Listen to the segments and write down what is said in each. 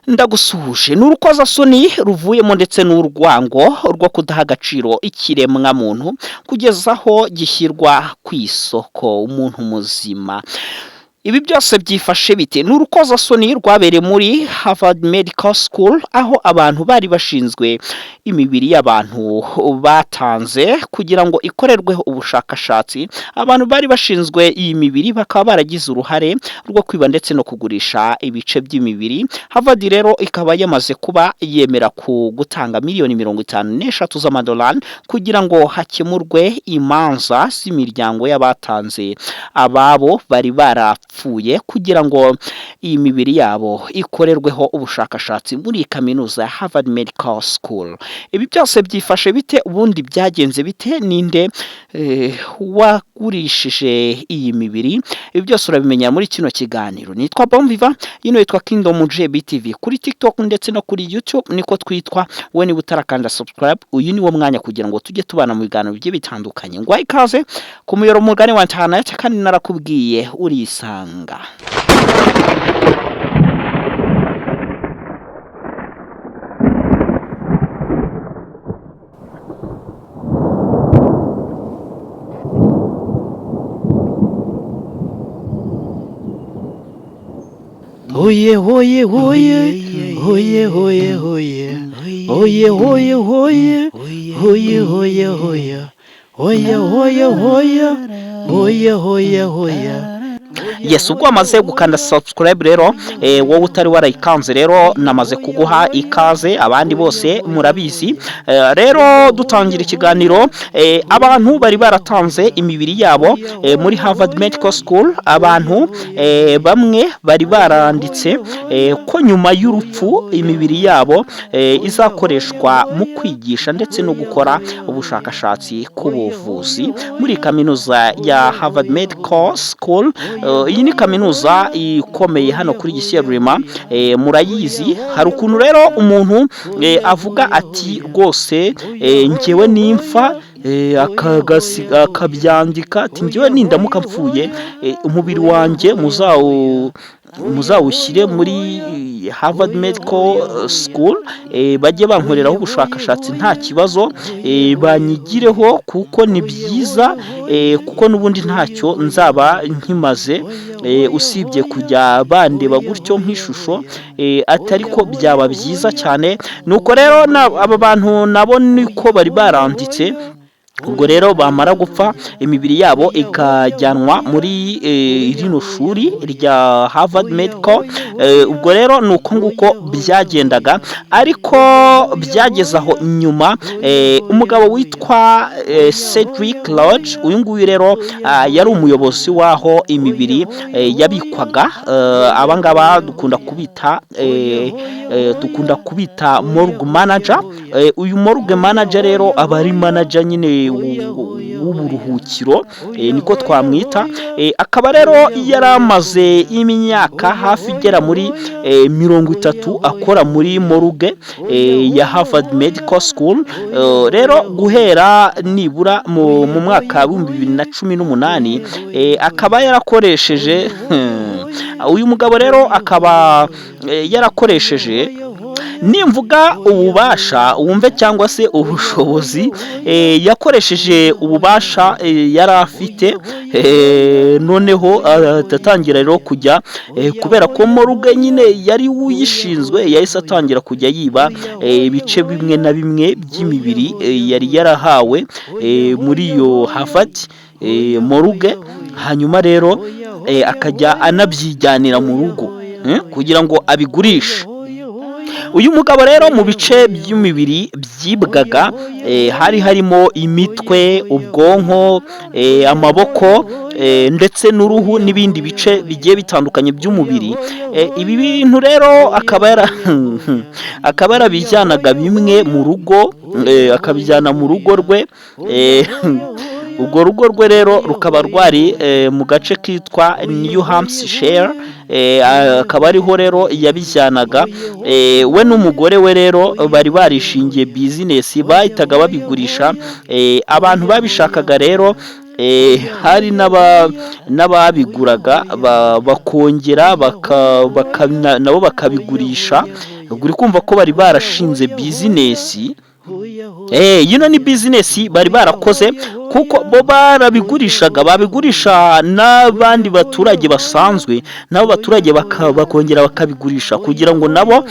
Ndagusuhuje n'urukozasoni ruvuyemo ndetse n'urwango rwo kudaha agaciro ikiremwa muntu kugeza aho gishyirwa ku isoko umuntu muzima. Ibi byose byifashe bite? N'urukozasoni rwabereye muri Harvard Medical School aho abantu bari bashinzwe imibiri y'abantu batanze kugira ngo ikorerweho ubushakashatsi. Abantu bari bashinzwe iyi mibiri bakaba baragize uruhare rwo kwiba ndetse no kugurisha ibice by'imibiri. Harvard rero ikaba yamaze kuba yemera ku gutanga miliyoni 53 z'amadolari kugira ngo hakemurwe imanza z'imiryango y'abatanze ababo bari barapfuye kugira ngo iyi mibiri yabo ikorerweho ubushakashatsi muri kaminuza ya Harvard Medical School. Ibi byose byifashe bite? Ubundi byagenze bite? Ninde wagurishije iyi mibiri? Ibi byose urabimenya muri kino kiganiro. Nitwa Bomviva, yino yitwa Kingdom JBTV kuri TikTok ndetse no kuri YouTube niko twitwa. We niba utarakanda subscribe, uyu ni wo mwanya kugira ngo tujye tubana mu biganiro bigiye bitandukanye. Ngwaye ikaze ku muyoboro mugari wa internet kandi narakubwiye urisanga. Oye, oye, oye, oye, oye, oye, oye, oye, oye, oye, oye, oye, oye, oye, oye, oye. Yes, ubwo amaze gukanda subscribe rero wowe utari warayikanze rero namaze kuguha ikaze, abandi bose murabizi. Rero dutangira ikiganiro. Abantu bari baratanze imibiri yabo muri Harvard Medical School. Abantu bamwe bari baranditse ko nyuma y'urupfu imibiri yabo izakoreshwa mu kwigisha ndetse no gukora ubushakashatsi ku buvuzi muri kaminuza ya Harvard Medical School. Iyi ni kaminuza ikomeye hano kuri Gishyirima, murayizi. Hari ukuntu rero umuntu avuga ati rwose njyewe nimfa akabyandika ati njyewe nindamuka mpfuye umubiri wanjye muzawushyire muri Harvard Medical School, bajye bankoreraho ubushakashatsi nta kibazo, banyigireho kuko ni byiza, kuko n'ubundi ntacyo nzaba nkimaze usibye kujya bandeba gutyo nk'ishusho, atari ko byaba byiza cyane. Nuko rero aba bantu nabo niko bari baranditse. Ubwo rero bamara gupfa imibiri yabo ikajyanwa muri rino shuri rya Harvard Medical. Ubwo rero nuko nguko byagendaga, ariko byageze aho nyuma umugabo witwa Cedric Lodge, uyu nguyu rero yari umuyobozi waho imibiri yabikwaga. Abangaba dukunda kubita morgue manager. Uyu morgue manager rero aba ari manager nyine w'uburuhukiro, niko twamwita. Akaba rero yaramaze imyaka hafi igera muri 30 akora muri morgue ya Harvard Medical School. Rero guhera nibura mu mwaka wa 2018 akaba yarakoresheje uyu mugabo rero akaba yarakoresheje, nimvuga ububasha wumve cyangwa se ubushobozi, yakoresheje ububasha yari afite, noneho atatangira rero kujya kubera ko morgue nyine yari uyishinzwe, yahise atangira kujya yiba ibice bimwe na bimwe by'imibiri yari yarahawe muri iyo Harvard morgue. Hanyuma rero akajya anabyijyanira mu rugo kugira ngo abigurishe. Uyu mugabo rero mu bice by'imibiri byibwaga hari harimo imitwe, ubwonko, amaboko ndetse n'uruhu n'ibindi bice bigiye bitandukanye by'umubiri. Ibi bintu rero akaba yarabijyanaga bimwe mu rugo, akabijyana mu rugo rwe. Ubwo rugo rwe rero rukaba rwari mu gace kitwa New Hampshire. Akaba ariho rero yabijyanaga. We n'umugore we rero bari barishingiye business, bahitaga babigurisha. Abantu babishakaga rero hari n'ababiguraga bakongera nabo bakabigurisha. uri kumva ko bari barashinze bizinesi. Yino ni bizinesi bari barakoze, kuko bo barabigurishaga, babigurisha n'abandi baturage basanzwe, nabo baturage bakongera bakabigurisha kugira ngo nabo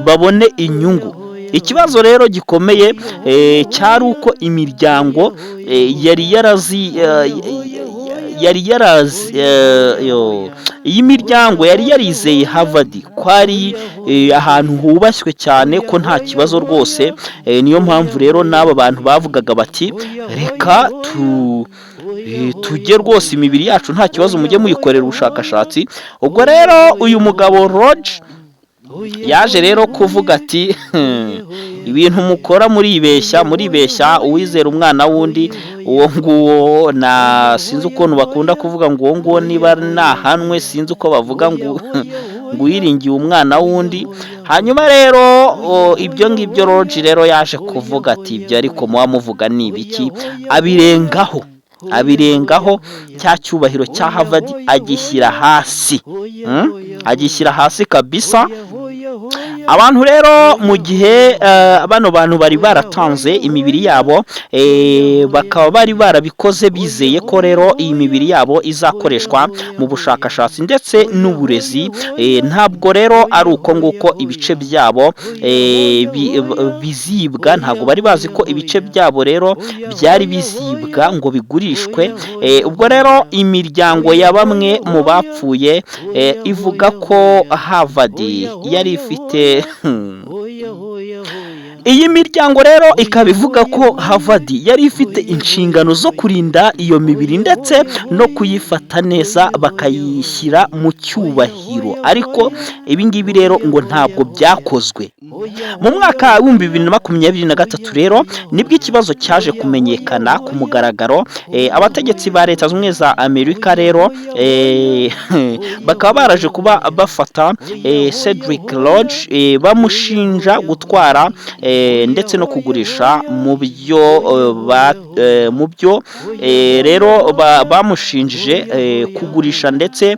babone inyungu. Ikibazo rero gikomeye cyari uko imiryango iyi miryango yari yarizeye Harvard ko ari ahantu hubashywe cyane, ko nta kibazo rwose. Niyo mpamvu rero n'aba bantu bavugaga bati reka tujye rwose imibiri yacu nta kibazo, mujye muyikorera ubushakashatsi. ubwo rero uyu mugabo Roger yaje rero kuvuga ati ibintu mukora muribeshya, uwizera umwana wundi uwo nguwo sinzi ukuntu bakunda kuvuga ngo uwo nguwo niba nahanwe, sinzi uko bavuga ngo uwiringiye umwana wundi. hanyuma rero ibyo ngibyo Roger rero yaje kuvuga ati ibyo ariko muba muvuga ni ibiki, abirengaho cya cyubahiro cya Harvard agishyira hasi kabisa. abantu rero mu gihe bano bantu bari baratanze imibiri yabo, bakaba bari barabikoze bizeye ko rero iyi mibiri yabo izakoreshwa mu bushakashatsi ndetse n'uburezi. Ntabwo rero ari uko nguko ibice byabo bizibwa, ntabwo bari bazi ko ibice byabo rero byari bizibwa ngo bigurishwe. ubwo rero imiryango ya bamwe mu bapfuye ivuga ko Harvard yari ifite iyi miryango rero ikaba ivuga ko Harvard yari ifite inshingano zo kurinda iyo mibiri ndetse no kuyifata neza bakayishyira mu cyubahiro, ariko ibi ngibi rero ngo ntabwo byakozwe. mu mwaka wa 2023 rero nibwo ikibazo cyaje kumenyekana ku mugaragaro. abategetsi ba Leta Zunze Ubumwe za Amerika rero bakaba baraje kuba bafata Cedric Lodge bamushinja gutwara ndetse no kugurisha mu byo rero bamushinjije kugurisha ndetse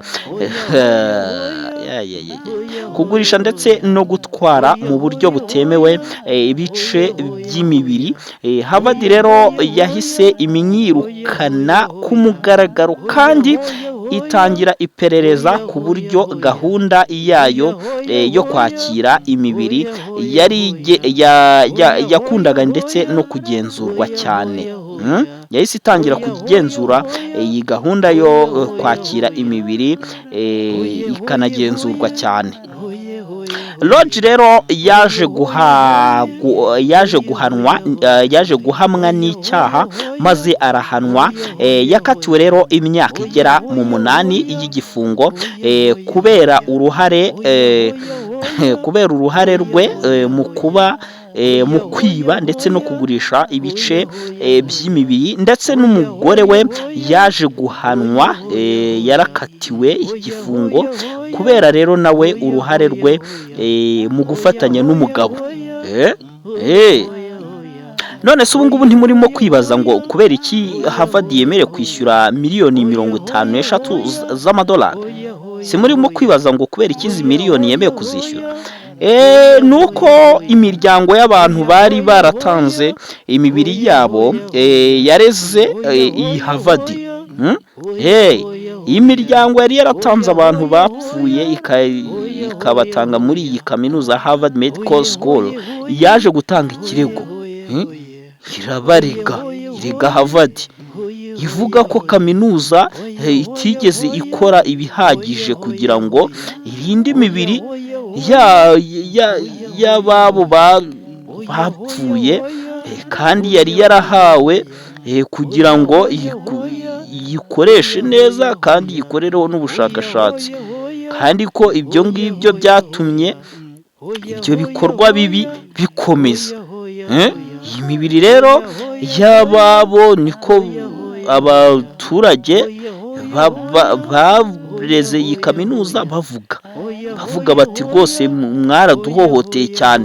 kugurisha ndetse no gutwara mu buryo butemewe ibice by'imibiri. Harvard rero yahise imyirukana ku mugaragaro kandi itangira iperereza ku buryo gahunda yayo yo kwakira imibiri yakundaga ndetse no kugenzurwa cyane. yahise itangira kugenzura iyi gahunda yo kwakira imibiri ikanagenzurwa cyane. Lodge rero yaje guhamwa n'icyaha maze arahanwa. yakatiwe rero imyaka igera mu 8 y'igifungo kubera uruhare rwe mu kwiba ndetse no kugurisha ibice by'imibiri, ndetse n'umugore we yaje guhanwa, yarakatiwe igifungo kubera rero nawe uruhare rwe mu gufatanya n'umugabo. none se ubu ngubu ntimurimo kwibaza ngo kubera iki Harvard yemerewe kwishyura miliyoni 53 z'amadolari? si murimo kwibaza ngo kubera iki izi miliyoni yemerewe kuzishyura? nuko imiryango y'abantu bari baratanze imibiri yabo yareze iyi Harvard. iyi miryango yari yaratanze abantu bapfuye ikabatanga muri iyi kaminuza Harvard Medical School yaje gutanga ikirego. irega Harvard ivuga ko kaminuza itigeze ikora ibihagije kugira ngo irinde imibiri y'ababo bapfuye, kandi yari yarahawe kugira ngo yikoreshe neza kandi yikorereho n'ubushakashatsi, kandi ko ibyo ngibyo byatumye ibyo bikorwa bibi bikomeza. iyi mibiri rero y'ababo niko abaturage bareze iyi kaminuza bavuga bati rwose mwaraduhohoteye cyane.